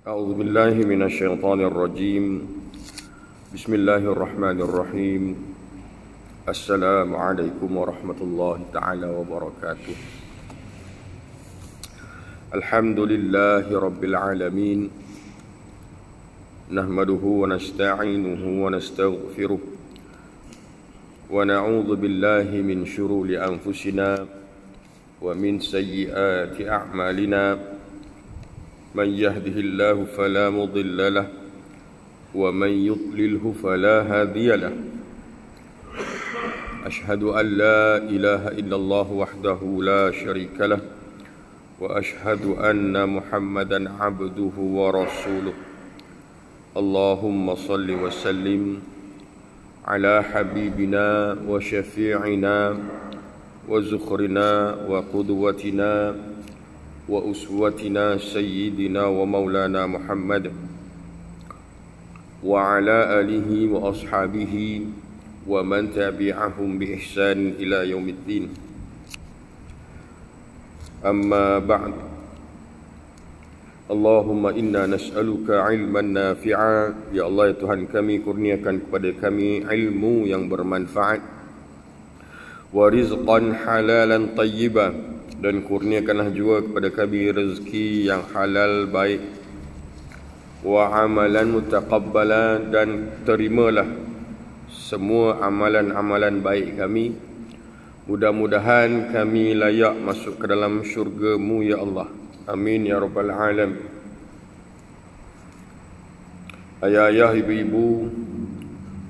أعوذ بالله من الشيطان الرجيم. بسم الله الرحمن الرحيم. السلام عليكم ورحمة الله تعالى وبركاته. الحمد لله رب العالمين، نحمده ونستعينه ونستغفره ونعوذ بالله من شرور أنفسنا ومن سيئات أعمالنا. من يهده الله فلا مضل له ومن يضلله فلا هادي له. أشهد أن لا إله إلا الله وحده لا شريك له وأشهد أن محمدا عبده ورسوله. اللهم صل وسلم على حبيبنا وشفيعنا وزخرنا وقدوتنا وأسوتنا سيدنا ومولانا محمد وعلى آله وأصحابه ومن تبعهم بإحسان إلى يوم الدين. أما بعد، Allahumma inna nas'aluka ilman nafi'a. Ya Allah, ya Tuhan kami, kurniakan kepada kami ilmu yang bermanfaat, wa rizqan halalan tayyiba, dan kurniakanlah juga kepada kami rezeki yang halal baik, wa amalan mutaqabbala, dan terimalah semua amalan-amalan baik kami. Mudah-mudahan kami layak masuk ke dalam syurga-Mu ya Allah. Amin ya rabbal alamin. Ayah-ayah, ibu-ibu,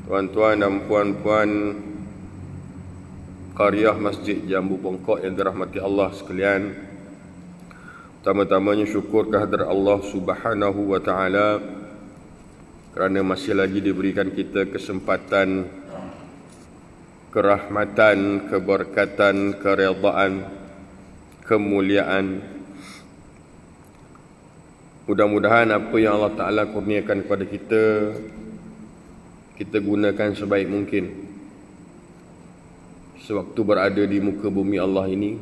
tuan-tuan dan puan-puan Qaryah Masjid Jambu Bongkok yang dirahmati Allah sekalian. Pertama-tamanya syukur kehadrat Allah Subhanahu wa taala kerana masih lagi diberikan kita kesempatan, kerahmatan, keberkatan, keredaan, kemuliaan. Mudah-mudahan apa yang Allah Ta'ala kurniakan kepada kita, kita gunakan sebaik mungkin sewaktu berada di muka bumi Allah ini.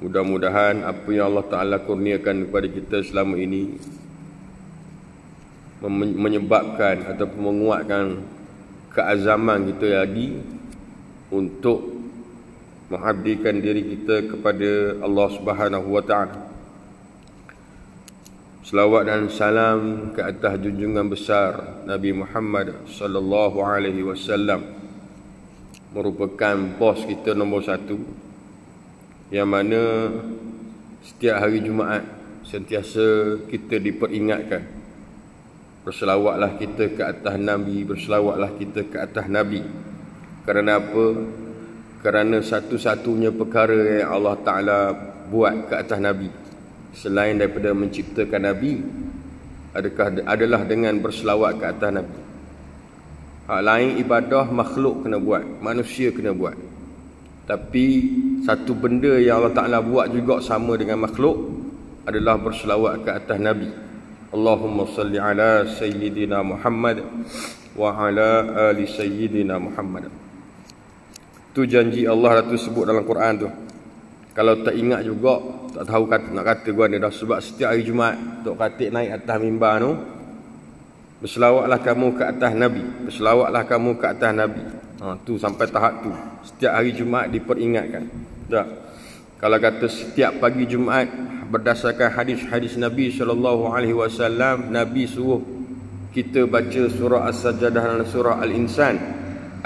Mudah-mudahan apa yang Allah Ta'ala kurniakan kepada kita selama ini menyebabkan ataupun menguatkan keazaman kita lagi untuk mengabdikan diri kita kepada Allah Subhanahu wa Ta'ala. Selawat dan salam ke atas junjungan besar Nabi Muhammad sallallahu alaihi wasallam, merupakan bos kita nombor satu, yang mana setiap hari Jumaat sentiasa kita diperingatkan, berselawatlah kita ke atas Nabi, berselawatlah kita ke atas Nabi. Kerana apa? Kerana satu-satunya perkara yang Allah Ta'ala buat ke atas Nabi selain daripada menciptakan Nabi adalah dengan berselawat ke atas Nabi. Hak lain ibadah makhluk kena buat, manusia kena buat. Tapi satu benda yang Allah Ta'ala buat juga sama dengan makhluk adalah berselawat ke atas Nabi. Allahumma salli ala Sayyidina Muhammad wa ala ali Sayyidina Muhammad. Tu janji Allah tu sebut dalam Quran tu. Kalau tak ingat juga, tak tahu nak kata gua ni dah. Sebab setiap hari Jumaat Tok Khatib naik atas mimbar tu, berselawatlah kamu ke atas Nabi, berselawatlah kamu ke atas Nabi. Tu sampai tahap tu setiap hari Jumaat diperingatkan. Tak? Kalau kata setiap pagi Jumaat, berdasarkan hadis-hadis Nabi SAW, Nabi suruh kita baca surah As-Sajdah dan surah Al-Insan.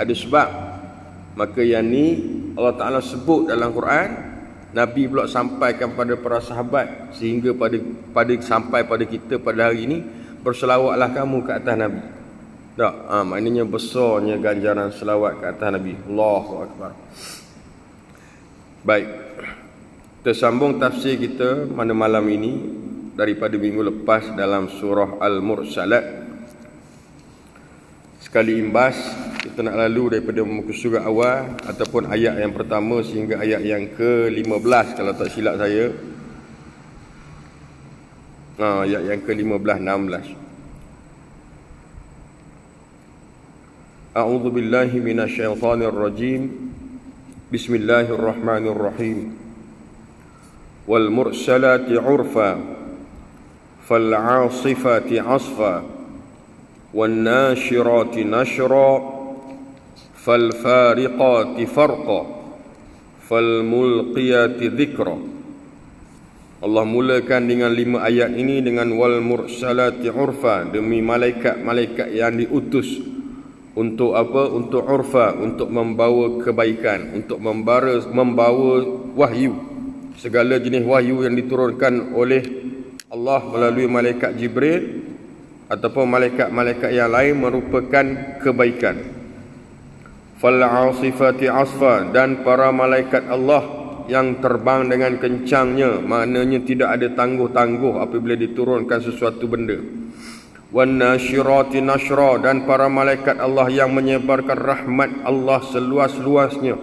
Ada sebab. Maka yang ni Allah Ta'ala sebut dalam Quran, Nabi pula sampaikan pada para sahabat, sehingga sampai pada kita pada hari ini, berselawatlah kamu ke atas Nabi. Tak? Maknanya besarnya ganjaran selawat ke atas Nabi. Allahu Akbar. Baik, kita sambung tafsir kita pada malam ini daripada minggu lepas dalam surah Al-Mursalat. Sekali imbas, kita nak lalu daripada muka surat awal ataupun ayat yang pertama sehingga ayat yang ke-15 kalau tak silap saya. Ayat yang ke-15, 16. A'udzu billahi minasyaitonir rajim. Bismillahirrahmanirrahim. Wal mursalati urfa fal'asifati asfa, wan nashirati nashra, falfariqati farqa, falmulqiyati dhikra. Allah mulakan dengan 5 ayat ini dengan wal mursalati urfa, demi malaikat-malaikat yang diutus untuk apa? Untuk urfa, untuk membawa kebaikan, untuk membawa wahyu, segala jenis wahyu yang diturunkan oleh Allah melalui malaikat Jibril ataupun malaikat-malaikat yang lain merupakan kebaikan. Fal 'asifati asfa, dan para malaikat Allah yang terbang dengan kencangnya, maknanya tidak ada tangguh-tangguh apabila diturunkan sesuatu benda. Wan nashirati nashra, dan para malaikat Allah yang menyebarkan rahmat Allah seluas-luasnya.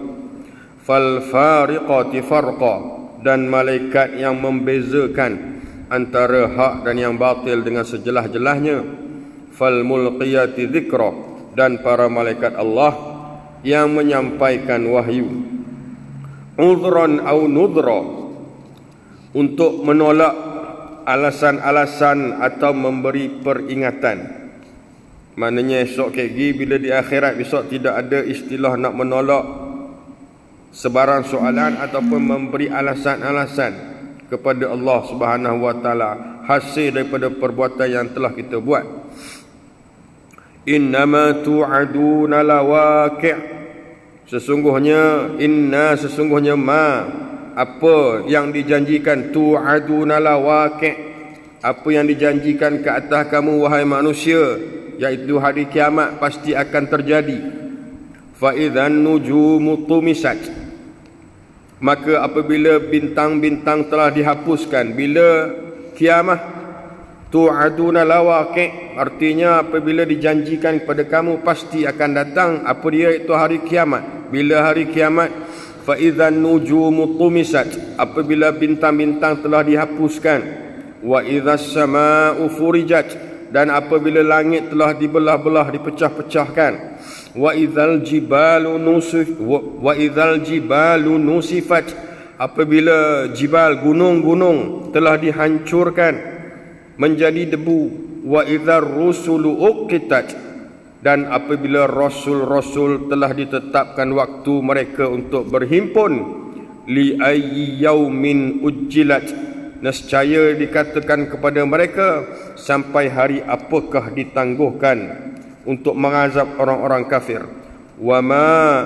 Fal fariqati farqa, dan malaikat yang membezakan antara hak dan yang batil dengan sejelas-jelasnya. Fal mulqiyati dhikra, dan para malaikat Allah yang menyampaikan wahyu. Udhran au nudra, untuk menolak alasan-alasan atau memberi peringatan. Maknanya esok kegi bila di akhirat besok tidak ada istilah nak menolak sebarang soalan ataupun memberi alasan-alasan kepada Allah Subhanahu wa taala hasil daripada perbuatan yang telah kita buat. Innama tu'aduna lawaqi', sesungguhnya ma, apa yang dijanjikan, tu'aduna lawaqi', apa yang dijanjikan ke atas kamu wahai manusia, iaitu hari kiamat pasti akan terjadi. Fa idzan nujumu tumisat, maka apabila bintang-bintang telah dihapuskan, bila kiamat, tu'aduna lawaqi', artinya apabila dijanjikan kepada kamu pasti akan datang, apa dia? Itu hari kiamat. Bila hari kiamat, fa idzan nujumu tumisat, apabila bintang-bintang telah dihapuskan, wa idzas samaa'u furijat, dan apabila langit telah dibelah-belah, dipecah-pecahkan, wa idzal jibalu nusifat, apabila jibal, gunung-gunung telah dihancurkan menjadi debu, wa idzar rusulu uqitat, dan apabila rasul-rasul telah ditetapkan waktu mereka untuk berhimpun, li ayyi yaumin ujjilat, nescaya dikatakan kepada mereka, sampai hari apakah ditangguhkan untuk mengazab orang-orang kafir. Wa ma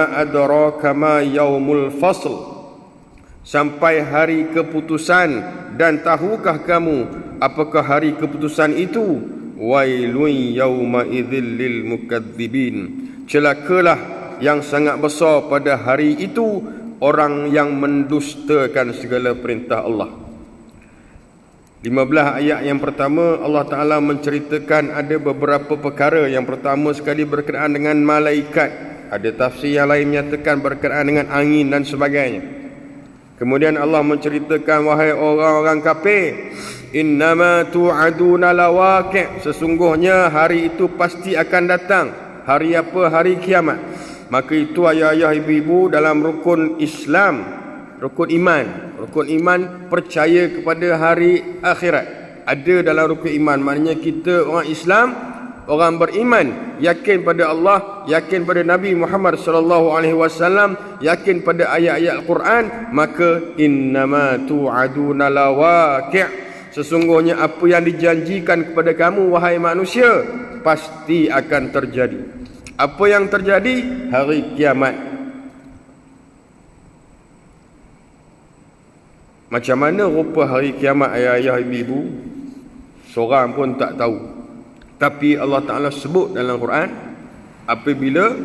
adraka ma yaumul fasl, sampai hari keputusan, dan tahukah kamu apakah hari keputusan itu? Wailun yauma idzil lil mukadzibin, celakalah yang sangat besar pada hari itu orang yang mendustakan segala perintah Allah. 15 ayat yang pertama Allah Ta'ala menceritakan ada beberapa perkara. Yang pertama sekali berkenaan dengan malaikat, ada tafsir yang lain menyatakan berkenaan dengan angin dan sebagainya. Kemudian Allah menceritakan, wahai orang-orang kafir, innama tu'aduna lawaqi', sesungguhnya hari itu pasti akan datang. Hari apa? Hari kiamat. Maka itu ayah-ayah, ibu-ibu, dalam rukun Islam, rukun iman percaya kepada hari akhirat. Ada dalam rukun iman, maknanya kita orang Islam, orang beriman, yakin pada Allah, yakin pada Nabi Muhammad sallallahu alaihi wasallam, yakin pada ayat-ayat Al-Quran, maka innama tu'aduna lawaqi', sesungguhnya apa yang dijanjikan kepada kamu wahai manusia pasti akan terjadi. Apa yang terjadi? Hari kiamat. Macam mana rupa hari kiamat, ayah-ayah, ibu-ibu? Seorang pun tak tahu. Tapi Allah Ta'ala sebut dalam Quran, apabila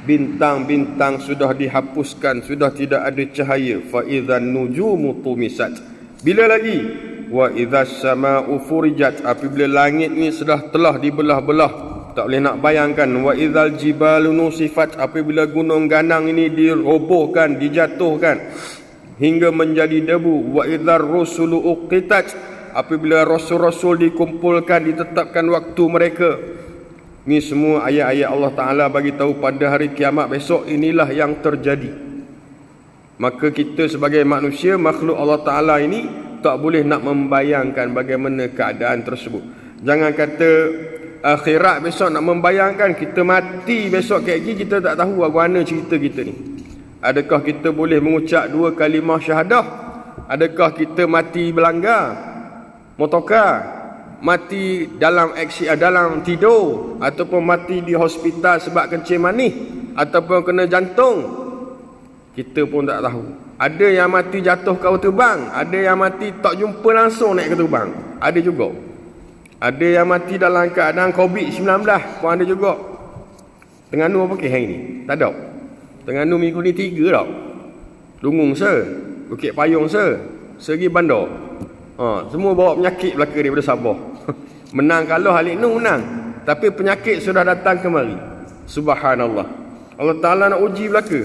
bintang-bintang sudah dihapuskan, sudah tidak ada cahaya, fa idzan nujumu tumisat. Bila lagi? Wa idzas samaa'u furijat, apabila langit ni telah dibelah-belah, tak boleh nak bayangkan. Wa idzal jibalu nusifat, apabila gunung ganang ini dirobohkan, dijatuhkan hingga menjadi debu. Wa idzar rusulu uqitat, apabila rasul-rasul dikumpulkan, ditetapkan waktu mereka. Ini semua ayat-ayat Allah Ta'ala bagi tahu pada hari kiamat besok inilah yang terjadi. Maka kita sebagai manusia, makhluk Allah Ta'ala ini, tak boleh nak membayangkan bagaimana keadaan tersebut. Jangan kata akhirat besok nak membayangkan, kita mati besok kayak gini, kita tak tahu bagaimana cerita kita ni. Adakah kita boleh mengucap 2 kalimah syahadah? Adakah kita mati berlanggar motorkar, mati dalam dalam tidur, ataupun mati di hospital sebab kencing manis, ataupun kena jantung? Kita pun tak tahu. Ada yang mati jatuh kapal terbang, ada yang mati tak jumpa langsung naik ke terbang, ada juga. Ada yang mati dalam keadaan COVID-19 pun ada juga. Terengganu apa ke hari ni? Tak ada. Terengganu minggu ni 3 tau. Lungung Bukit Payung Seri Bandar. Semua bawa penyakit belaka daripada Sabah. Menang kalah Alik Nur menang, tapi penyakit sudah datang kemari. Subhanallah. Allah Ta'ala nak uji belaka.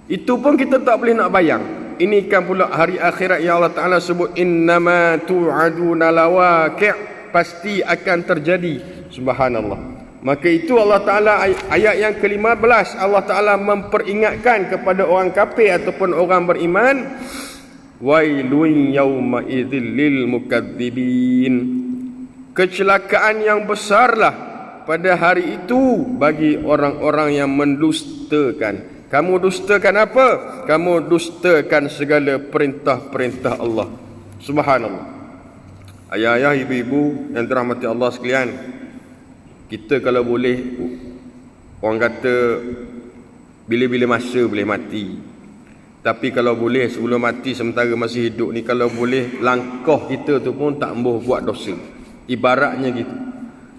Itu pun kita tak boleh nak bayang. Ini kan pula hari akhirat yang Allah Ta'ala sebut innama tu'aduna lawaqi', pasti akan terjadi. Subhanallah. Maka itu Allah Ta'ala ayat yang ke-15 Allah Ta'ala memperingatkan kepada orang kafir ataupun orang beriman, wailun yawma idzil lil mukadzibin, kecelakaan yang besarlah pada hari itu bagi orang-orang yang mendustakan. Kamu dustakan apa? Kamu dustakan segala perintah-perintah Allah. Subhanallah. Ayah-ayah, ibu-ibu yang dirahmati Allah sekalian, kita kalau boleh, orang kata bila-bila masa boleh mati. Tapi kalau boleh sebelum mati, sementara masih hidup ni, kalau boleh langkah kita tu pun tak embuh buat dosa. Ibaratnya gitu.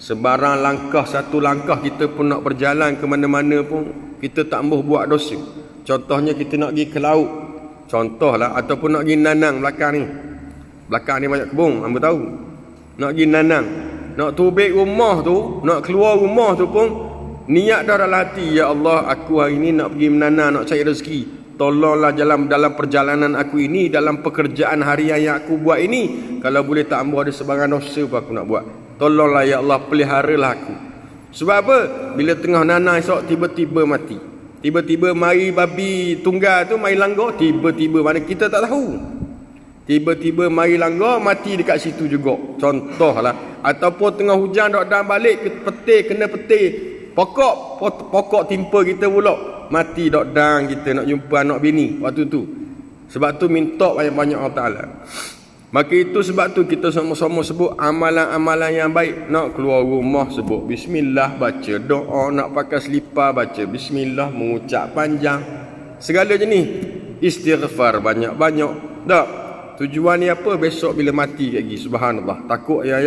Sebarang langkah, satu langkah kita pun nak berjalan ke mana-mana pun kita tak embuh buat dosa. Contohnya kita nak pergi ke laut, contohlah, ataupun nak pergi nanang belakang ni. Belakang ni banyak kebun, hamba tahu. Nak pergi nanang, nak tubik rumah tu, nak keluar rumah tu pun niat dah dalam hati, ya Allah, aku hari ni nak pergi menanam, nak cari rezeki. Tolonglah dalam perjalanan aku ini, dalam pekerjaan harian yang aku buat ini, kalau boleh tak ambil ada sebarang dosa pun aku nak buat. Tolonglah ya Allah, peliharalah aku. Sebab apa? Bila tengah nanam esok tiba-tiba mati. Tiba-tiba mari babi tunggal tu mari langgar, tiba-tiba mana kita tak tahu. Tiba-tiba mari langgar, mati dekat situ juga. Contohlah. Ataupun tengah hujan dok dan balik kena petir. Pokok timpa kita pula. Mati dok dan kita nak jumpa anak bini waktu tu. Sebab tu minta banyak-banyak Allah Ta'ala. Maka itu sebab tu kita sama-sama sebut amalan-amalan yang baik. Nak keluar rumah sebut bismillah, baca doa. Nak pakai selipar baca bismillah, mengucap panjang. Segala jenis istighfar banyak-banyak. Tak? Tujuan ni apa? Besok bila mati kayak gini, subhanallah, takut ya.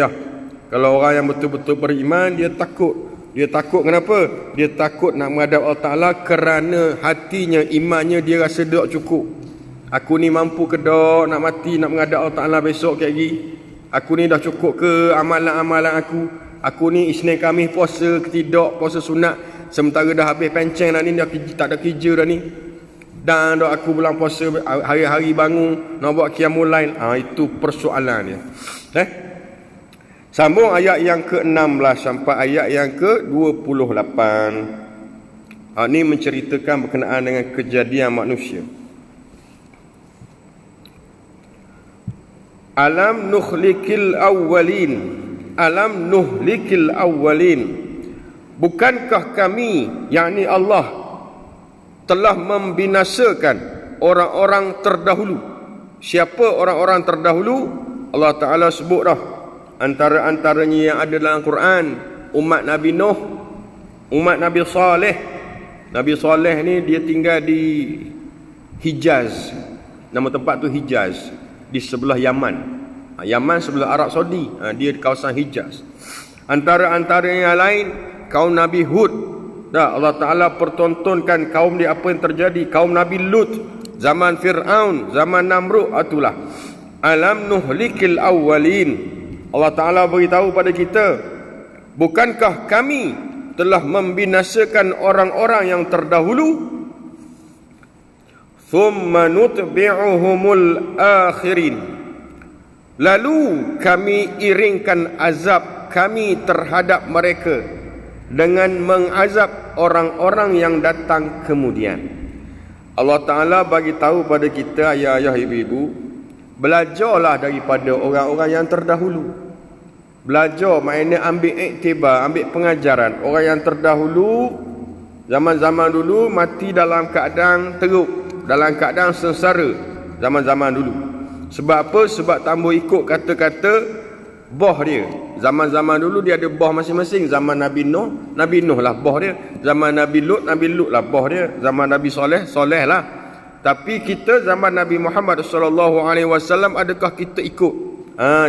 Kalau orang yang betul-betul beriman, dia takut. Dia takut kenapa? Dia takut nak menghadap Allah Ta'ala kerana hatinya, imannya dia rasa tak cukup. Aku ni mampu ke tak nak mati, nak menghadap Allah Ta'ala besok kayak gini? Aku ni dah cukup ke amalan-amalan aku? Aku ni Isnin Khamis puasa ke tidak, puasa sunat, sementara dah habis penceng dah ni, dah tak ada kerja dah ni. Dan dah aku bulan puasa hari-hari bangun nak buat qiyamul lail. Itu persoalan dia. Sambung ayat yang ke-16 sampai ayat yang ke-28. Ini menceritakan berkenaan dengan kejadian manusia. Alam nuhlikil awwalin. Alam nuhlikil awwalin. Bukankah kami, yakni Allah, telah membinasakan orang-orang terdahulu? Siapa orang-orang terdahulu? Allah Ta'ala sebut dah. Antara-antaranya yang ada dalam Quran, umat Nabi Nuh, umat Nabi Saleh. Nabi Saleh ni dia tinggal di Hijaz. Nama tempat tu Hijaz, di sebelah Yaman. Yaman sebelah Arab Saudi. Dia di kawasan Hijaz. Antara-antara yang lain, kaum Nabi Hud. Allah Ta'ala pertontonkan kaum dia apa yang terjadi. Kaum Nabi Lut, zaman Fir'aun, zaman Namrud. Itulah alam nuhlikil awwalin. Allah Ta'ala beritahu pada kita, bukankah kami telah membinasakan orang-orang yang terdahulu, thumma nutbi'uhumul akhirin, lalu kami iringkan azab kami terhadap mereka dengan mengazab orang-orang yang datang kemudian. Allah Ta'ala bagi tahu pada kita, ayah-ayah, ibu-ibu, Belajarlah daripada orang-orang yang terdahulu. Belajar, maknanya ambil iktibar, ambil pengajaran. Orang yang terdahulu, zaman-zaman dulu mati dalam keadaan teruk, dalam keadaan sengsara, zaman-zaman dulu. Sebab apa? Sebab tambah ikut kata-kata boh dia. Zaman-zaman dulu dia ada boh masing-masing. Zaman Nabi Nuh lah boh dia. Zaman Nabi Lut lah boh dia. Zaman Nabi Soleh lah. Tapi kita zaman Nabi Muhammad SAW, adakah kita ikut?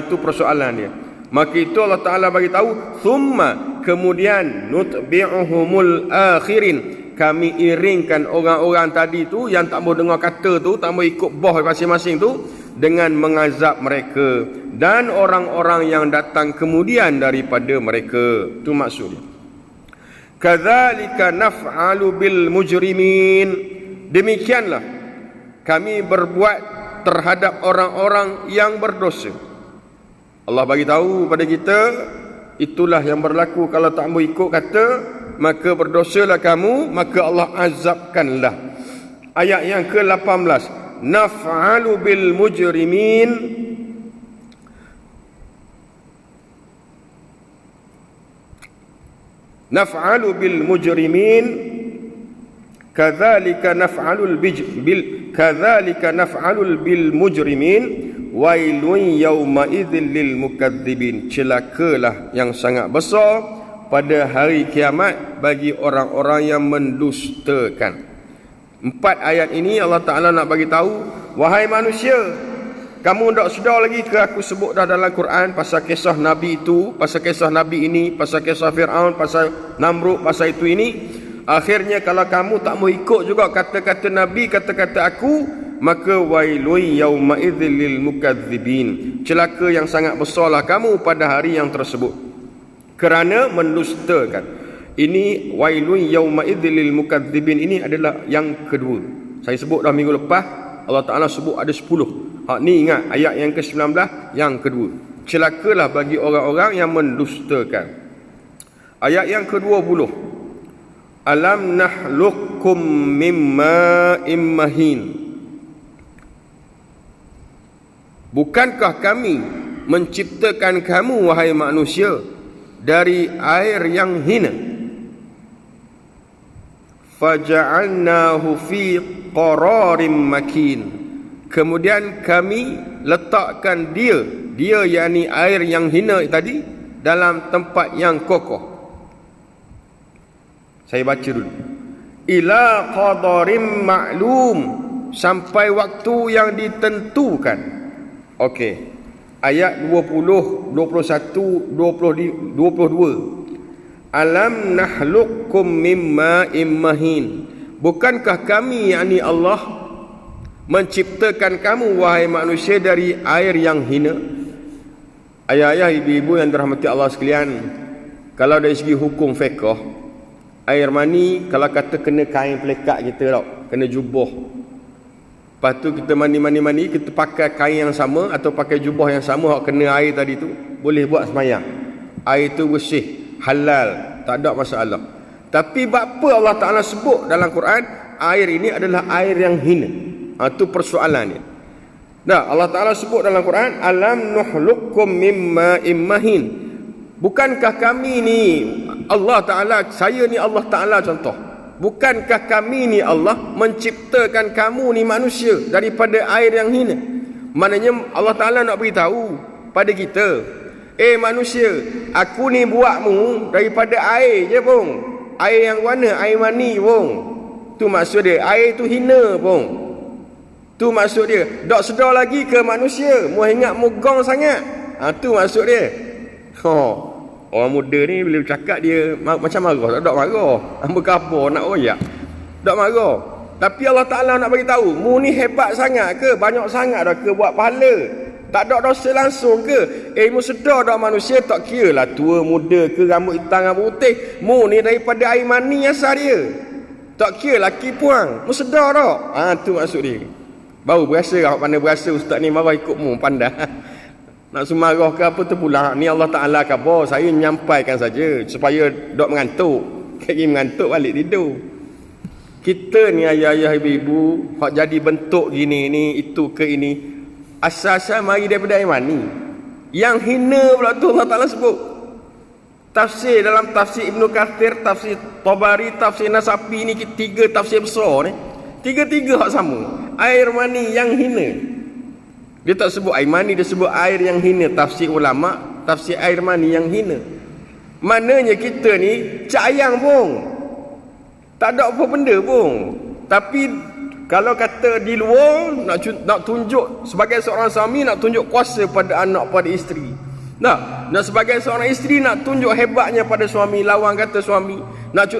Itu persoalan dia. Maka itu Allah Ta'ala bagi tahu, thumma, kemudian nutbi'uhumul akhirin, kami iringkan orang-orang tadi tu yang tak mau dengar kata tu, tak mau ikut boh masing-masing tu, dengan mengazab mereka dan orang-orang yang datang kemudian daripada mereka. Itu maksudnya. Kadzalika naf'alu bil mujrimin, demikianlah kami berbuat terhadap orang-orang yang berdosa. Allah bagi tahu pada kita, itulah yang berlaku kalau tak mau ikut kata, maka berdosalah kamu, maka Allah azabkanlah. Ayat yang ke-18, naf'alu bil mujrimin, naf'alu bil mujrimin kadzalika naf'alul kadzalika naf'alul bil mujrimin wailun yauma idzil lil mukadzibin, celakalah yang sangat besar pada hari kiamat bagi orang-orang yang mendustakan. 4 ayat ini Allah Ta'ala nak bagi tahu, wahai manusia, kamu tak sedar lagi ke aku sebut dah dalam Quran pasal kisah Nabi itu, pasal kisah Nabi ini, pasal kisah Fir'aun, pasal Namrud, pasal itu ini. Akhirnya kalau kamu tak mau ikut juga kata-kata Nabi, kata-kata aku, maka wailun yauma idzil lil mukadzibin, celaka yang sangat besarlah kamu pada hari yang tersebut kerana mendustakan. Ini wailun yauma idzil lil mukadzibin ini adalah yang kedua. Saya sebut dah minggu lepas, Allah Ta'ala sebut ada 10. Hak ni ingat ayat yang ke-19 yang kedua. Celakalah bagi orang-orang yang mendustakan. Ayat yang ke-20, alam nahlukum mimma immahin, bukankah kami menciptakan kamu wahai manusia dari air yang hina, faja'alnahu fi qararin makin, kemudian kami letakkan dia yakni air yang hina tadi dalam tempat yang kokoh. Saya baca dulu. Ila qadarim ma'lum, sampai waktu yang ditentukan. Okey. Ayat 20, 21, 22. Alam nahlukum mimma immahin, bukankah kami yakni Allah menciptakan kamu wahai manusia dari air yang hina? Ayah-ayah, ibu-ibu yang dirahmati Allah sekalian, kalau dari segi hukum fiqh, air mani kalau kata kena kain pelekat kita tau, kena jubah. Lepas tu kita mani, kita pakai kain yang sama atau pakai jubah yang sama, hak kena air tadi tu, boleh buat sembahyang. Air tu bersih, halal, tak ada masalah. Tapi apa Allah Ta'ala sebut dalam Quran air ini adalah air yang hina? Itu persoalannya. Nah, Allah Ta'ala sebut dalam Quran, alam nuhlukum mimma immahin, bukankah kami ni Allah Ta'ala, saya ni Allah Ta'ala contoh, bukankah kami ni Allah menciptakan kamu ni manusia daripada air yang hina? Maknanya Allah Ta'ala nak beritahu pada kita, manusia, aku ni buatmu daripada air je pun. Air yang mana? Air mani pun. Tu maksud dia, air tu hina pun. Tu maksud dia. Tak sedar lagi ke manusia, mu ingat mu gong sangat. Tu maksud dia. Orang muda ni bila bercakap dia macam marah, tak marah. Hamba khabar nak royak, tak marah. Tapi Allah Ta'ala nak bagi tahu, mu ni hebat sangat ke, banyak sangat dah ke buat pahala, tak ada dosa langsung ke? Mu sedar tak manusia, tak kira lah tua muda ke, rambut hitam rambut putih, mu ni daripada air mani asal dia. Tak kira laki puang, mu sedar tak? Tu maksud dia. Baru berasa, pandai berasa ustaz ni marah ikut mu, pandai. Nak semarah ke apa tu pula. Ni Allah Ta'ala khabar, saya menyampaikan saja supaya dok mengantuk. Kaki mengantuk balik tidur. Kita ni ayah-ayah ibu-ibu hak jadi bentuk gini ni itu ke ini, Asal-asal mari daripada air mani. Yang hina pula tu Allah Ta'ala sebut. Tafsir dalam tafsir Ibn Kathir, tafsir Tabari, tafsir Nasafi ni 3 tafsir besar ni. 3 hak sama. Air mani yang hina. Dia tak sebut air mani, dia sebut air yang hina. Tafsir ulama, tafsir air mani yang hina. Maknanya kita ni cayang pun. Tak ada apa benda pun. Tapi kalau kata di luar nak tunjuk sebagai seorang suami, nak tunjuk kuasa pada anak, pada isteri. Nak sebagai seorang isteri nak tunjuk hebatnya pada suami, lawang kata suami.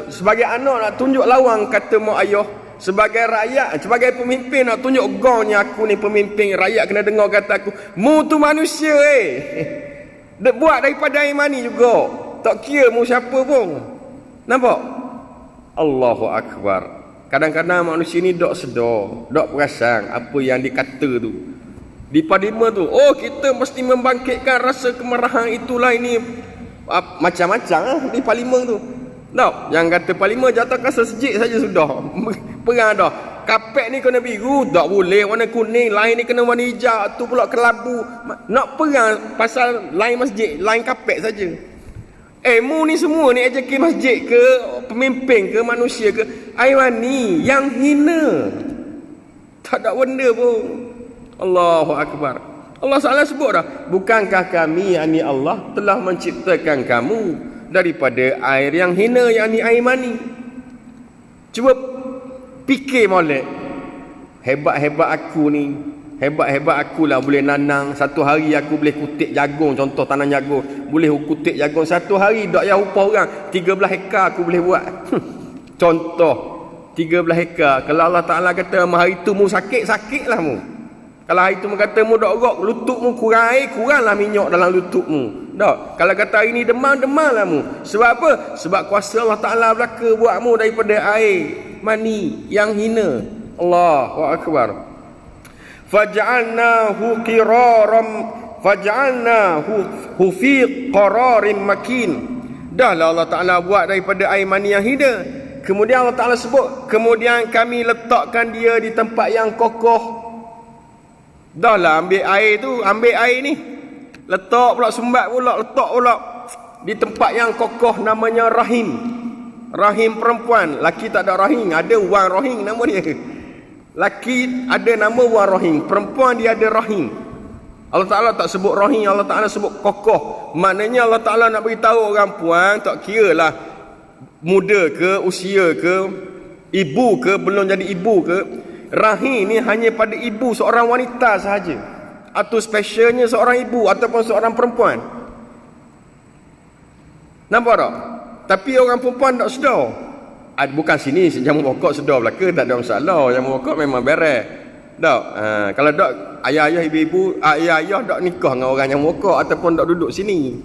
Sebagai anak nak tunjuk lawang kata mak ayah. Sebagai rakyat, sebagai pemimpin nak tunjuk gongnya aku ni pemimpin, rakyat kena dengar kata aku. Mu tu manusia Dia buat daripada air mani juga. Tak kira mu siapa pun. Nampak? Allahu Akbar. Kadang-kadang manusia ni dok sedar, dok perasan apa yang dikata tu. Di parlimen tu, oh kita mesti membangkitkan rasa kemarahan itulah ini. Macam-macam di parlimen tu. Tak, yang kata parlimen jatuhkan sesejik saja sudah. Perang dah. Kapet ni kena biru, tak boleh warna kuning, lain ni kena warna hijau, tu pula kelabu. Nak perang pasal lain masjid, lain kapet saja. Mu ni semua ni ejeki masjid ke, pemimpin ke, manusia ke, air mani yang hina. Tak ada benda pun. Allahu Akbar. Allah Ta'ala sebut dah, bukankah kami, yakni Allah, telah menciptakan kamu daripada air yang hina, yakni air mani. Cuba fikir molek. Hebat-hebat aku ni, hebat-hebat akulah boleh nanang. Satu hari aku boleh kutip jagung, contoh tanam jagung. Boleh kutip jagung satu hari, tak payah upah orang. 13 hektar aku boleh buat. Contoh 13 hektar. Kalau Allah Ta'ala kata hari tu mu sakit-sakitlah mu. Kalau hari tu mu kata mu dok rok, lutut mu kurang air, kuranglah minyak dalam lutut mu. Tak. Kalau kata hari ni demam-demamlah mu. Sebab apa? Sebab kuasa Allah Ta'ala belaka buat mu daripada air mani yang hina. Allahu Akbar. Faj'alnahu fi qararin makin. Dahlah Allah Ta'ala buat daripada air mani yang hina. Kemudian Allah Ta'ala sebut, kemudian kami letakkan dia di tempat yang kokoh. Dahlah ambil air ni, letak pula, sumbat pula, letak pula di tempat yang kokoh, namanya rahim. Rahim perempuan. Laki tak ada rahim, ada wang rahim nama dia. Laki ada nama wang rahim, perempuan dia ada rahim. Allah Ta'ala tak sebut rahim, Allah Ta'ala sebut kokoh. Maknanya Allah Ta'ala nak beritahu orang puan, tak kira lah muda ke, usia ke, ibu ke, belum jadi ibu ke, rahim ni hanya pada ibu seorang wanita sahaja, atau specialnya seorang ibu ataupun seorang perempuan. Nampak tak? Tapi orang perempuan tak sedar. Bukan sini jamu pokok sedar belaka, tak ada masalah. Jamu pokok memang beres. Tak? Kalau tak ayah-ayah, ibu-ibu, ayah-ayah tak nikah dengan orang jamu pokok ataupun tak duduk sini.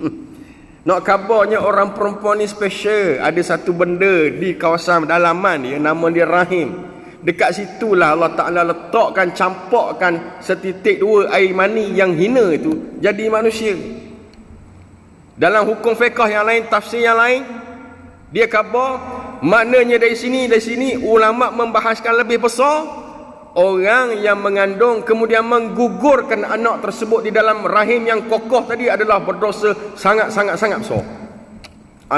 Nak kabarnya orang perempuan ni special. Ada satu benda di kawasan dalaman dia, nama dia rahim. Dekat situlah Allah Ta'ala letakkan, campakkan setitik 2 air mani yang hina itu jadi manusia. Dalam hukum fiqh yang lain, tafsir yang lain, dia khabar maknanya dari sini ulama membahaskan lebih besar, orang yang mengandung kemudian menggugurkan anak tersebut di dalam rahim yang kokoh tadi adalah berdosa sangat-sangat besar.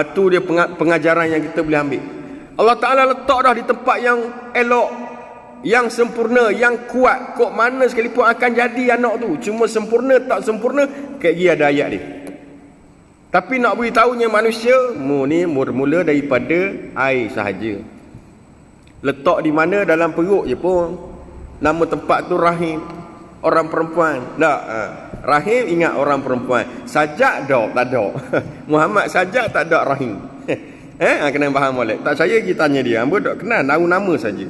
Itu dia pengajaran yang kita boleh ambil. Allah Ta'ala letak dah di tempat yang elok, yang sempurna, yang kuat. Kok mana sekalipun akan jadi anak tu. Cuma sempurna tak sempurna, kayak gini ada ayat dia. Tapi nak beritahunya manusia, mu ni mula daripada air sahaja. Letak di mana? Dalam perut je pun. Nama tempat tu rahim. Orang perempuan. Tak. Rahim ingat orang perempuan. Sajak tak ada. Muhammad sajak tak ada rahim. Kena faham boleh. Tak saya kita tanya dia, hamba tak kenal, nama saja.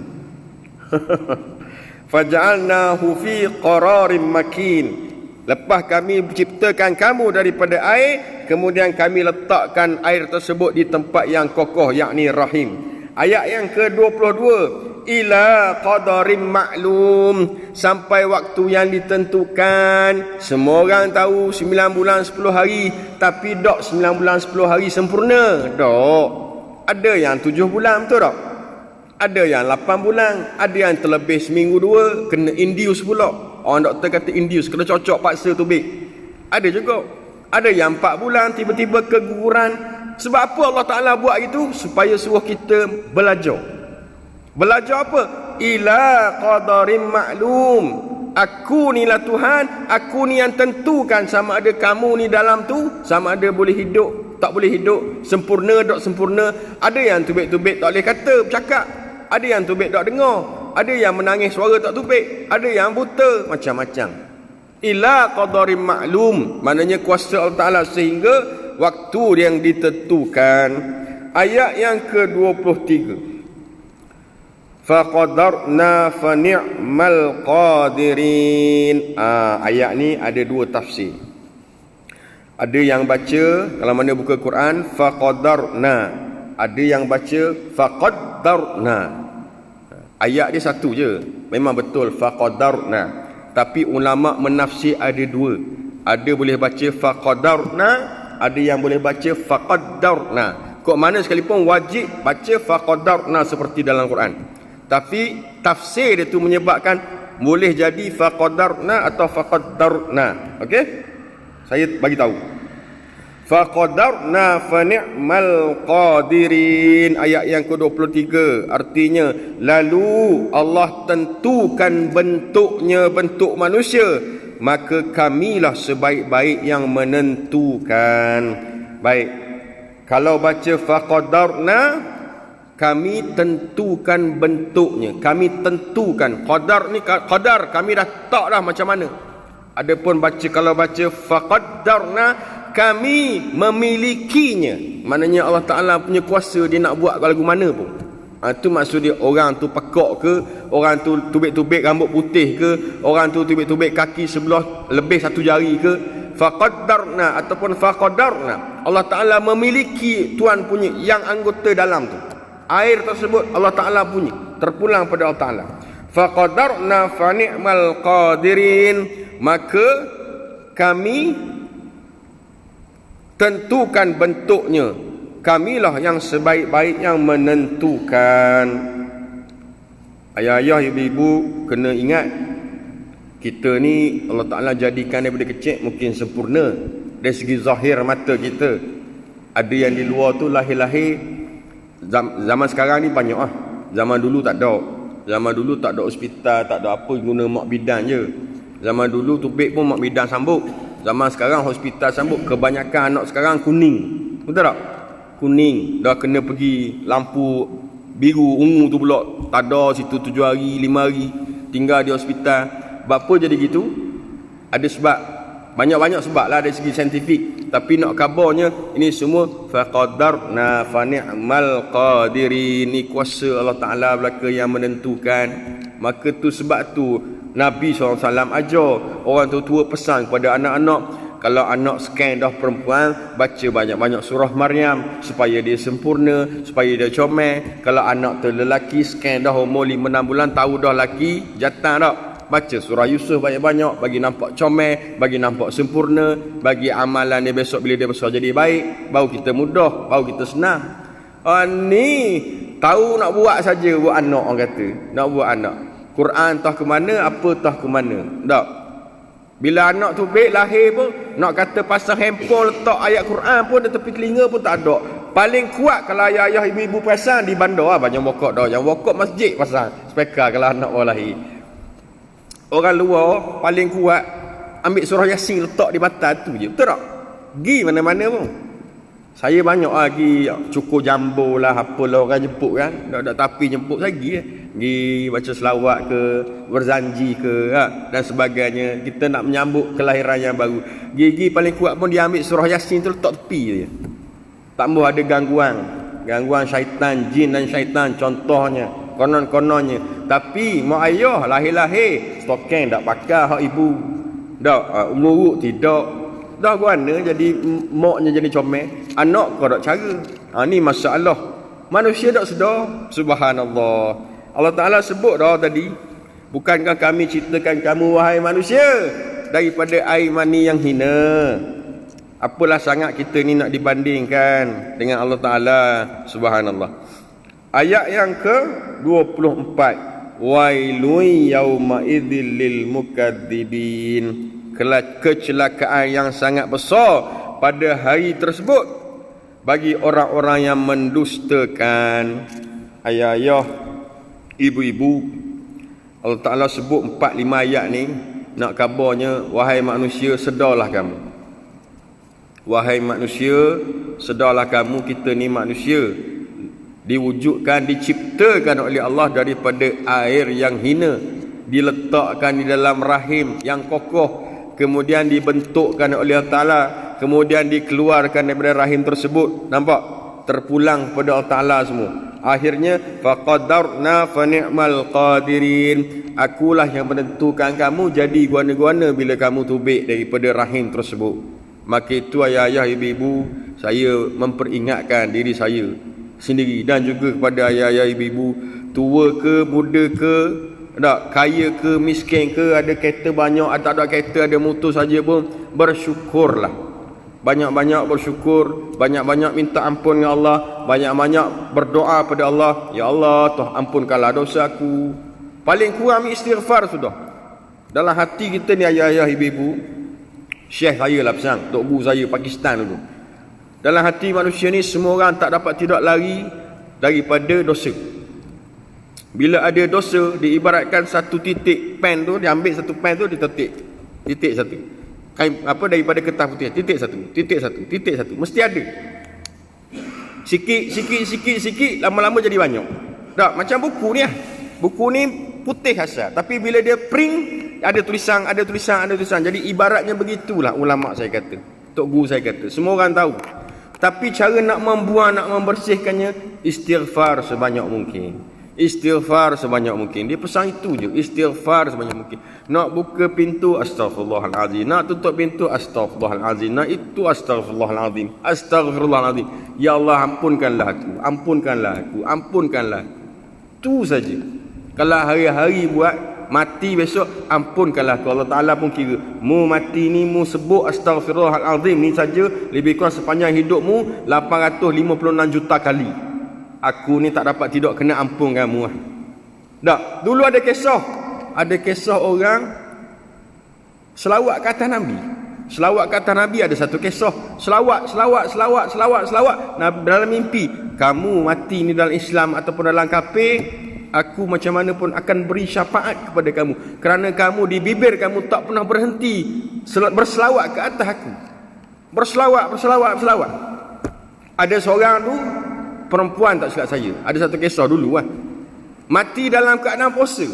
Faj'alnahu fi qararin makin. Lepas kami ciptakan kamu daripada air, kemudian kami letakkan air tersebut di tempat yang kokoh, yakni rahim. Ayat yang ke-22, ila qadarin maklum, sampai waktu yang ditentukan. Semua orang tahu 9 bulan 10 hari, tapi dok 9 bulan 10 hari sempurna. Dok. Ada yang 7 bulan, betul tak? Ada yang 8 bulan, ada yang terlebih seminggu 2, kena induce pula. Orang doktor kata induce, kena cocok paksa tubik. Ada juga. Ada yang 4 bulan tiba-tiba keguguran. Sebab apa Allah Ta'ala buat gitu? Supaya suruh kita belajar. Belajar apa? Ila qadarim maklum. Aku ni lah Tuhan, aku ni yang tentukan sama ada kamu ni dalam tu, sama ada boleh hidup, tak boleh hidup, sempurna, tak sempurna. Ada yang tubik-tubik tak boleh kata, bercakap. Ada yang tubik tak dengar. Ada yang menangis suara tak tubik. Ada yang buta, macam-macam. Ila qadarim maklum. Maknanya kuasa Allah Ta'ala sehingga waktu yang ditentukan. Ayat yang ke-23. Faqadarna fa ni'mal qadirin. Ayat ni ada 2 tafsir. Ada yang baca kalau mana buka Quran faqadarna, ada yang baca faqaddarna. Ayat dia satu je, memang betul faqadarna, tapi ulama menafsir ada 2. Ada boleh baca faqadarna, ada yang boleh baca faqaddarna. Kok mana sekalipun wajib baca faqadarna seperti dalam Quran. Tapi tafsir dia tu menyebabkan boleh jadi faqadarna atau faqaddarna. Okey? Saya bagi tahu. Faqadarna fa ni'mal qadirin. Ayat yang ke-23 artinya lalu Allah tentukan bentuknya bentuk manusia, maka kamilah sebaik-baik yang menentukan. Baik. Kalau baca faqadarna, kami tentukan bentuknya, kami tentukan. Qadar ni qadar kami dah tak dah macam mana. Adapun kalau baca faqaddarna, kami memilikinya. Maknanya Allah Ta'ala punya kuasa, dia nak buat lagu mana pun. Itu maksud dia. Orang tu pekak ke, orang tu tubik-tubik rambut putih ke, orang tu tubik-tubik kaki sebelah lebih 1 jari ke, faqaddarna ataupun faqaddarna, Allah Ta'ala memiliki Tuhan punya yang anggota dalam tu. Air tersebut Allah Ta'ala punya, terpulang pada Allah Ta'ala. Faqadarna fa ni'mal qadirin, maka kami tentukan bentuknya, kamilah yang sebaik-baik yang menentukan. Ayah-ayah, ibu-ibu kena ingat, kita ni Allah Ta'ala jadikan daripada kecil mungkin sempurna dari segi zahir mata kita. Ada yang di luar tu lahir-lahir. Zaman sekarang ni banyak lah. Zaman dulu tak ada. Zaman dulu tak ada hospital, tak ada apa, guna mak bidan je. Zaman dulu tubik pun mak bidan sambut. Zaman sekarang hospital sambut. Kebanyakan anak sekarang kuning. Betul tak? Kuning. Dah kena pergi lampu biru, ungu tu pula. Tak ada situ 7 hari, 5 hari. Tinggal di hospital. Apa jadi gitu? Ada sebab. Banyak-banyak sebab lah dari segi saintifik. Tapi nak kabarnya, ini semua faqadarna fa ni'mal qadirin. Ini kuasa Allah Ta'ala belaka yang menentukan. Maka tu sebab tu Nabi SAW ajar orang tua pesan kepada anak-anak, kalau anak scan dah perempuan, baca banyak-banyak surah Maryam supaya dia sempurna, supaya dia comel. Kalau anak tu lelaki, scan dah umur 5-6 bulan, tahu dah lelaki jantan dah, baca surah Yusuf banyak-banyak, bagi nampak comel, bagi nampak sempurna, bagi amalan dia besok bila dia besar jadi baik, baru kita mudah, baru kita senang. Ni tahu nak buat saja buat anak, orang kata nak buat anak. Quran tah ke mana, apa tah ke mana. Tak. Bila anak tu baik lahir pun nak kata pasal handphone letak ayat Quran pun di tepi telinga pun tak ada. Paling kuat kalau ayah-ayah ibu-ibu perasan di bandar banyak bokok dah. Yang bokok masjid pasang speaker kalau anak orang lahir. Orang luar paling kuat ambil surah Yasin letak di batas tu je. Betul tak? Gi mana-mana pun. Saya banyak lagi cukur jambu lah, apalah orang jemput kan. Dak tapi jemput saya gi baca selawat ke, berzanji ke dan sebagainya. Kita nak menyambut kelahiran yang baru. Gigi paling kuat pun dia ambil surah Yasin tu letak tepi je. Tak mahu ada gangguan syaitan, jin dan syaitan contohnya. Konon-kononnya. Tapi mak ayah lahir-lahir stokeng tak pakai hak ibu. Dak umur tidak. Dah guana jadi moknya jadi comel. Anak kau tak cara. Ni masalah. Manusia tak sedar. Subhanallah. Allah Ta'ala sebut dah tadi. Bukankah kami ciptakan kamu wahai manusia daripada air mani yang hina. Apalah sangat kita ni nak dibandingkan dengan Allah Ta'ala. Subhanallah. Ayat yang ke-24. wailun yauma idzil lil mukadzibin, kecelakaan yang sangat besar pada hari tersebut bagi orang-orang yang mendustakan. Ayah-ayah, ibu-ibu, Allah Ta'ala sebut 4-5 ayat ni, nak kabarnya, wahai manusia, sedarlah kamu. Wahai manusia, sedarlah kamu, kita ni manusia, diwujudkan, diciptakan oleh Allah daripada air yang hina, diletakkan di dalam rahim yang kokoh, kemudian dibentukkan oleh Allah Ta'ala, kemudian dikeluarkan daripada rahim tersebut. Nampak? Terpulang kepada Allah Ta'ala semua. Akhirnya faqadarna fa ni'mal qadirin, akulah yang menentukan kamu jadi guana-guana bila kamu tubik daripada rahim tersebut. Maka itu ayah-ayah, ibu-ibu, saya memperingatkan diri saya sendiri dan juga kepada ayah-ayah, ibu-ibu, tua ke, muda ke, tak, kaya ke, miskin ke, ada kereta banyak atau tak ada kereta, ada motor saja pun, bersyukurlah. Banyak-banyak bersyukur, banyak-banyak minta ampun dengan Allah, banyak-banyak berdoa pada Allah, ya Allah, toh ampunkanlah dosa aku. Paling kurang istighfar sudah. Dalam hati kita ni ayah-ayah, ibu-ibu, syekh saya lah pesang, Tok Guru saya Pakistan dulu. Dalam hati manusia ni semua orang tak dapat tidak lari daripada dosa. Bila ada dosa, diibaratkan satu titik pen tu, diambil satu pen tu, ditetik. Titik satu. Apa daripada kertas putih, titik satu, titik satu, titik satu, mesti ada. Sikit, lama-lama jadi banyak. Tak, macam buku ni lah. Buku ni putih asal, tapi bila dia print, ada tulisan. Jadi ibaratnya begitulah ulama saya kata, Tok Guru saya kata, semua orang tahu. Tapi cara nak membuang, nak membersihkannya, istighfar sebanyak mungkin. Istighfar sebanyak mungkin. Dia pesan itu je, istighfar sebanyak mungkin. Nak buka pintu, astaghfirullahalazim. Nak tutup pintu, astaghfirullahalazim. Nak itu, astaghfirullahalazim. Astaghfirullahalazim. Ya Allah, ampunkanlah aku, ampunkanlah aku, ampunkanlah aku. Itu saja. Kalau hari-hari buat, mati besok, ampunkanlah aku. Allah Ta'ala pun kira, mu mati ni, mu sebut astaghfirullahalazim ni saja, lebih kurang sepanjang hidupmu 856 juta kali. Aku ni tak dapat tidak kena ampun kamu. Tak, dulu ada kisah orang selawat ke atas Nabi. Selawat ke atas Nabi ada satu kisah. Selawat. Nah, dalam mimpi, kamu mati ni dalam Islam ataupun dalam kafir, aku macam mana pun akan beri syafaat kepada kamu, kerana kamu di bibir kamu tak pernah berhenti berselawat ke atas aku. Berselawat. Ada seorang tu, perempuan tak silap saya, ada satu kisah dulu kan, mati dalam keadaan puasa.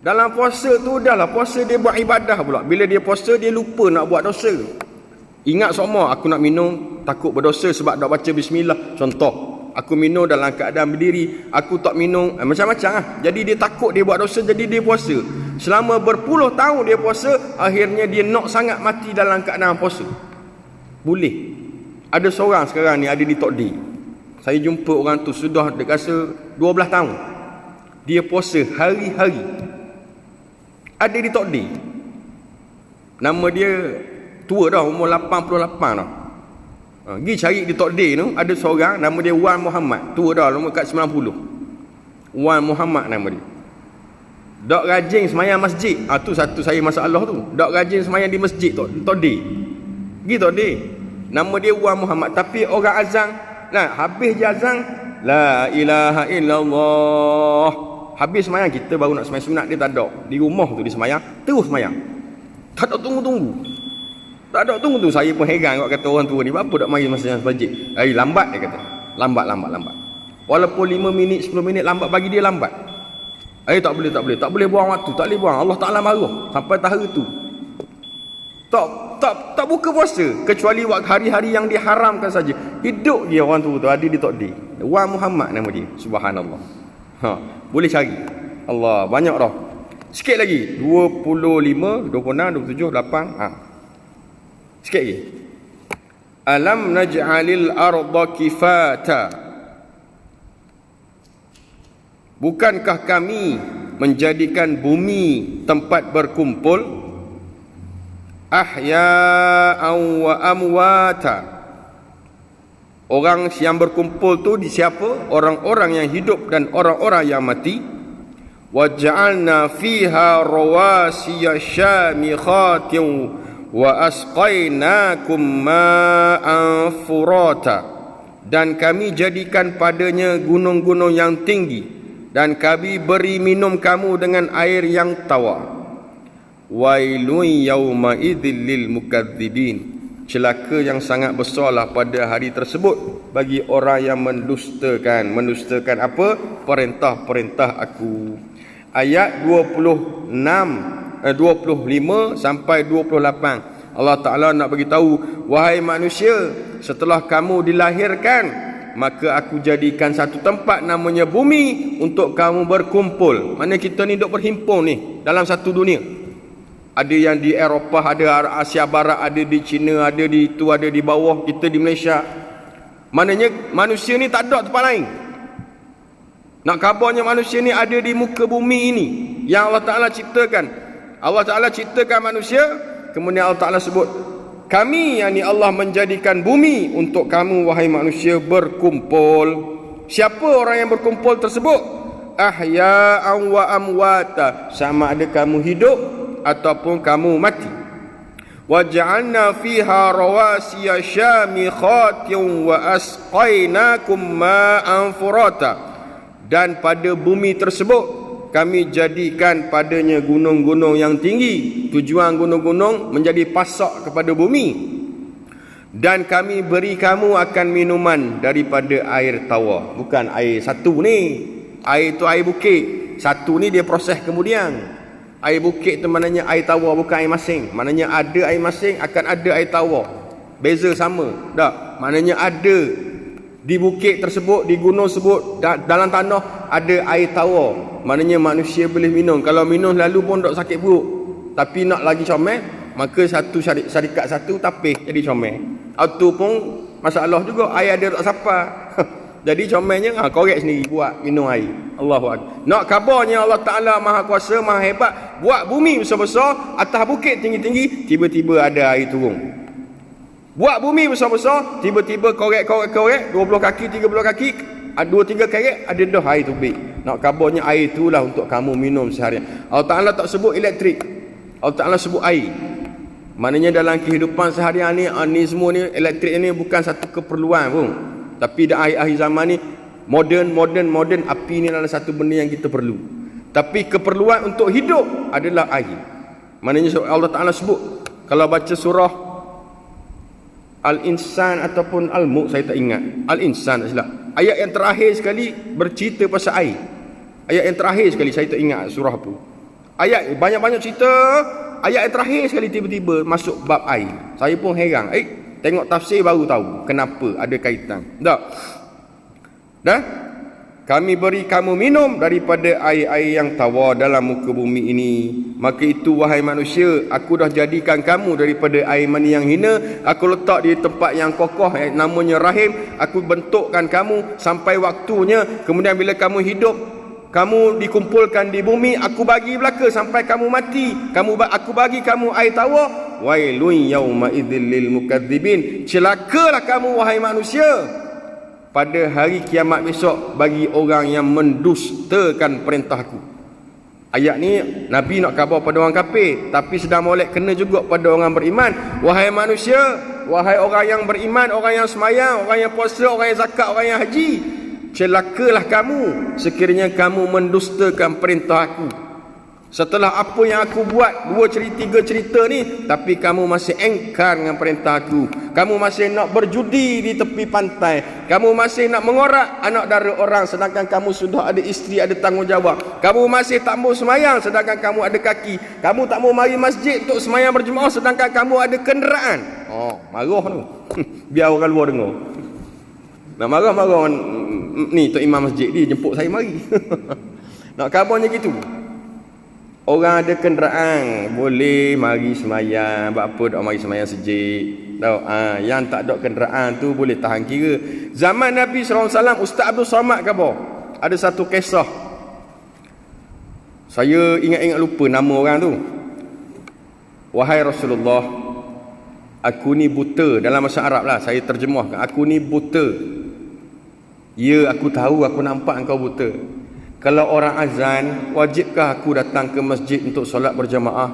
Dalam puasa tu dahlah, puasa dia buat ibadah pula. Bila dia puasa, dia lupa nak buat dosa. Ingat semua, aku nak minum, takut berdosa sebab tak baca bismillah. Contoh, aku minum dalam keadaan berdiri, aku tak minum, macam-macam lah. Jadi dia takut dia buat dosa, jadi dia puasa. Selama berpuluh tahun dia puasa, akhirnya dia nak sangat mati dalam keadaan puasa. Boleh. Ada seorang sekarang ni, ada di Tok D. Saya jumpa orang tu sudah rasa 12 tahun. Dia puasa hari-hari. Ada di Tok D. Nama dia tua dah, umur 88 dah. Pergi cari di Tok D tu, ada seorang nama dia Wan Muhammad. Tua dah, umur kat 90. Wan Muhammad nama dia. Dok rajin semayang masjid. Tu satu saya masalah tu. Dok rajin semayang di masjid tu, Tok D. Pergi Tok D. Nama dia Wan Muhammad, tapi orang azan, nah, habis je azan, la ilaha illallah. Habis semayang, kita baru nak semayang sunat, dia tak ada. Di rumah tu dia semayang, terus semayang. Tak ada tunggu-tunggu. Tak ada tunggu tu. Saya pun heran kot kata orang tua ni, apa tak mari masa masjid. Lambat dia kata. Lambat. Walaupun 5 minit, 10 minit lambat, bagi dia lambat. Tak boleh buang waktu, tak boleh buang. Allah Ta'ala marah sampai tahap tu. Tak buka puasa kecuali waktu hari-hari yang diharamkan saja. Hidup dia orang tu ada di Tok D. Wan Muhammad nama dia. Subhanallah. Boleh cari. Allah, banyak dah. Sikit lagi. 25, 26, 27, 8. Sikit lagi. Alam naj'alil arda kifata. Bukankah kami menjadikan bumi tempat berkumpul? Ahya'an wa amwata. Orang yang berkumpul tu di siapa? Orang-orang yang hidup dan orang-orang yang mati. waj'alna fiha rawasiya syamikhatin wa asqainakum ma'an furata, dan kami jadikan padanya gunung-gunung yang tinggi, dan kami beri minum kamu dengan air yang tawar. Wailun yawma idzil lil mukadzibin, celaka yang sangat besarlah pada hari tersebut bagi orang yang mendustakan apa? Perintah-perintah aku. Ayat 25 sampai 28, Allah Ta'ala nak bagi tahu, wahai manusia, setelah kamu dilahirkan, maka aku jadikan satu tempat namanya bumi untuk kamu berkumpul. Mana kita ni duk berhimpun ni dalam satu dunia. Ada yang di Eropah, ada Asia Barat, ada di China, ada di itu, ada di bawah kita di Malaysia. Maknanya manusia ni tak ada tempat lain. Nak khabarnya manusia ni ada di muka bumi ini yang Allah Ta'ala ciptakan. Allah Ta'ala ciptakan manusia, kemudian Allah Ta'ala sebut, kami, yakni Allah menjadikan bumi untuk kamu wahai manusia berkumpul. Siapa orang yang berkumpul tersebut? Ahya'an wa amwata, sama ada kamu hidup ataupun kamu mati. Waj'alna fiha rawasiya syamikhatin wa asqainakum ma'an furata, dan pada bumi tersebut kami jadikan padanya gunung-gunung yang tinggi. Tujuan gunung-gunung menjadi pasak kepada bumi. Dan kami beri kamu akan minuman daripada air tawar. Bukan air satu ni. Air tu air bukit. Satu ni dia proses kemudian. Air bukit tu maknanya air tawar, bukan air masing. Maknanya ada air masing, akan ada air tawar. Beza sama. Tak? Maknanya ada di bukit tersebut, di gunung tersebut, dalam tanah ada air tawar. Maknanya manusia boleh minum. Kalau minum lalu pun tak sakit perut. Tapi nak lagi comel, maka satu syarikat satu tapis jadi comel. Itu pun masalah juga, air ada tak siapa. Jadi comelnya korek sendiri buat minum air. Allahu Akbar. Nak khabarnya Allah Ta'ala Maha Kuasa, Maha Hebat, buat bumi besar-besar, atas bukit tinggi-tinggi, tiba-tiba ada air turun. Buat bumi besar-besar, tiba-tiba korek 20 kaki, 30 kaki, 2-3 kerek, ada dah air tubik. Nak khabarnya air itulah untuk kamu minum seharian. Allah Ta'ala tak sebut elektrik, Allah Ta'ala sebut air. Maknanya dalam kehidupan seharian ni semua ni, elektrik ni bukan satu keperluan pun. Tapi dah akhir-akhir zaman ni, modern, api ni adalah satu benda yang kita perlu. Tapi keperluan untuk hidup adalah air. Maknanya Allah Ta'ala sebut, kalau baca surah Al-Insan ataupun Al-Mulk, saya tak ingat. Al-Insan tak silap. Ayat yang terakhir sekali bercerita pasal air. Ayat yang terakhir sekali, saya tak ingat surah apa. Ayat banyak-banyak cerita. Ayat yang terakhir sekali tiba-tiba masuk bab air. Saya pun heran. Tengok tafsir baru tahu kenapa ada kaitan. Dah? Kami beri kamu minum daripada air-air yang tawar dalam muka bumi ini. Maka itu wahai manusia, aku dah jadikan kamu daripada air mani yang hina. Aku letak di tempat yang kokoh, namanya rahim. Aku bentukkan kamu sampai waktunya. Kemudian bila kamu hidup, kamu dikumpulkan di bumi, aku bagi belaka sampai kamu mati. Aku bagi kamu air tawar. Wailun yawma idzil lil mukadzibin, celakalah kamu wahai manusia pada hari kiamat besok bagi orang yang mendustakan perintahku. Ayat ni Nabi nak khabar pada orang kafir, tapi sedang molek kena juga pada orang beriman. Wahai manusia, wahai orang yang beriman, orang yang semayang, orang yang puasa, orang yang zakat, orang yang haji, celakalah kamu sekiranya kamu mendustakan perintah aku. Setelah apa yang aku buat 2-3 cerita ni, tapi kamu masih engkar dengan perintah aku. Kamu masih nak berjudi di tepi pantai. Kamu masih nak mengorak anak dara orang, sedangkan kamu sudah ada isteri, ada tanggungjawab. Kamu masih tak mau semayang, sedangkan kamu ada kaki. Kamu tak mau mari masjid untuk semayang berjemaah, sedangkan kamu ada kenderaan. Marah tu. Biar orang luar dengar. Nak marah-marah ni Tok Imam masjid ni jemput saya mari. Nak khabarnya gitu. Orang ada kenderaan boleh mari semayang. Buat apa tak mari semayang sejik? Yang tak ada kenderaan tu boleh tahan kira. Zaman Nabi SAW, Ustaz Abdul Samad khabar, ada satu kisah. Saya ingat-ingat lupa nama orang tu. Wahai Rasulullah, aku ni buta. Dalam bahasa Arab lah saya terjemahkan. Aku ni buta. Ya, aku tahu, aku nampak engkau buta. Kalau orang azan, wajibkah aku datang ke masjid untuk solat berjamaah?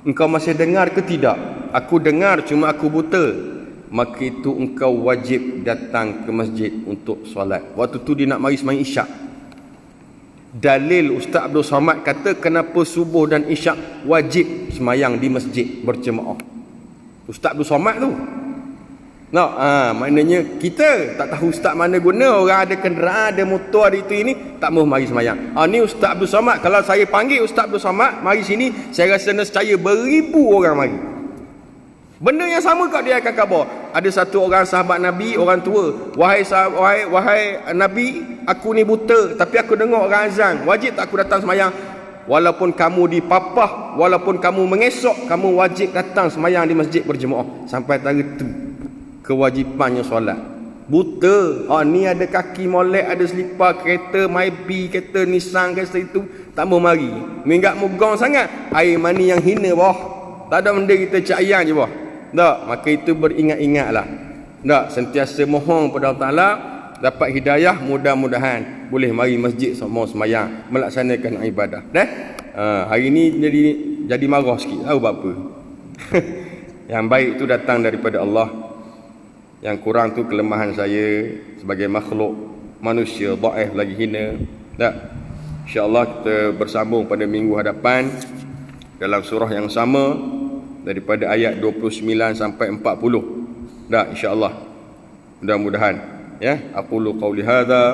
Engkau masih dengar ke tidak? Aku dengar, cuma aku buta. Maka itu engkau wajib datang ke masjid untuk solat. Waktu tu dia nak mari sembahyang isyak. Dalil Ustaz Abdul Somad kata kenapa subuh dan isyak wajib sembahyang di masjid berjemaah. Ustaz Abdul Somad tu. Maknanya kita tak tahu ustaz mana guna, orang ada kenderaan, ada motor, ada itu ini, tak mahu mari sembahyang. Ni Ustaz Abdul Somad, kalau saya panggil Ustaz Abdul Somad mari sini, saya rasa nescaya beribu orang mari. Benda yang sama kat dia akan khabar. Ada satu orang sahabat Nabi, orang tua, wahai Nabi, aku ni buta tapi aku dengar orang azan, wajib tak aku datang sembahyang? Walaupun kamu dipapah, walaupun kamu mengesok, kamu wajib datang sembahyang di masjid berjemaah. Sampai tadi tu kewajipannya solat. Buta. Ni ada kaki molek, ada selipar, kereta Mybi, kereta Nissan, kereta itu, tak mau mari. Minggak mugong sangat. Air mani yang hina boh. Tak ada benda kita cak ayang je boh. Tak, maka itu beringat-ingatlah. Tak, sentiasa mohon pada Allah Taala dapat hidayah, mudah-mudahan boleh mari masjid semua sembahyang, melaksanakan ibadah. Hari ni jadi marah sikit. Tahu apa? Yang baik itu datang daripada Allah. Yang kurang tu kelemahan saya sebagai makhluk manusia dhaif lagi hina. Tak. InsyaAllah kita bersambung pada minggu hadapan dalam surah yang sama daripada ayat 29 sampai 40. Tak, insyaAllah. Mudah-mudahan ya. Aqulu qawli hadza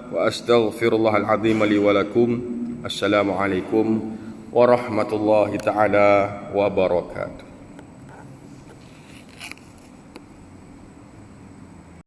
wa astaghfirullahal azim li wa lakum. Assalamualaikum warahmatullahi taala wabarakatuh.